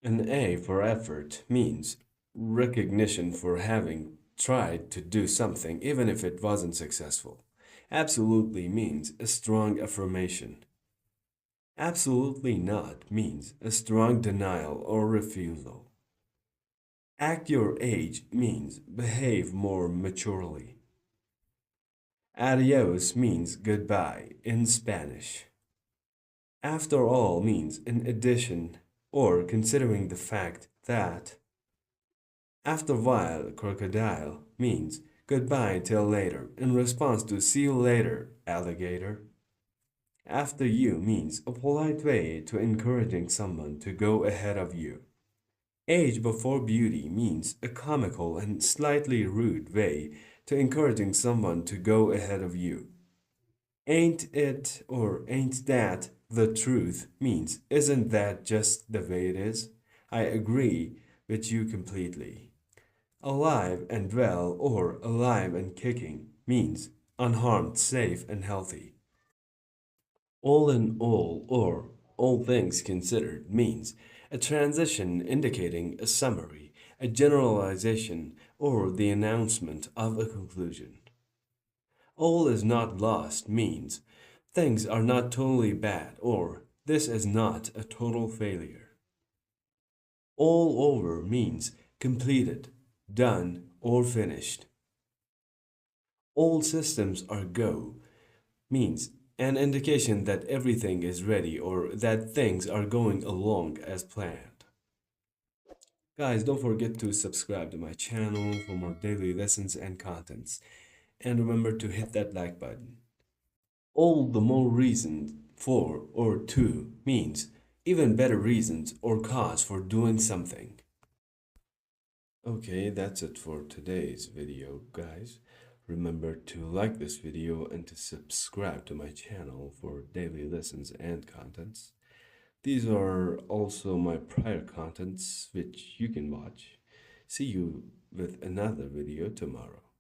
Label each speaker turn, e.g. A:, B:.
A: An A for effort means recognition for having tried to do something even if it wasn't successful. Absolutely means a strong affirmation. Absolutely not means a strong denial or refusal. Act your age means behave more maturely. Adios means goodbye in Spanish. After all means in addition or considering the fact that. After while crocodile means goodbye till later in response to see you later alligator. After you means a polite way to encouraging someone to go ahead of you. Age before beauty means a comical and slightly rude way to encouraging someone to go ahead of you. Ain't it or ain't that the truth means isn't that just the way it is? I agree with you completely. Alive and well or alive and kicking means unharmed, safe, and healthy. All in all or all things considered means a transition indicating a summary, a generalization, or the announcement of a conclusion. All is not lost means things are not totally bad or this is not a total failure. All over means completed, done, or finished. All systems are go means an indication that everything is ready or that things are going along as planned. Guys, don't forget to subscribe to my channel for more daily lessons and contents. And remember to hit that like button. All the more reason for or to means even better reasons or cause for doing something. Okay, that's it for today's video, guys. Remember to like this video and to subscribe to my channel for daily lessons and contents. These are also my prior contents which you can watch. See you with another video tomorrow.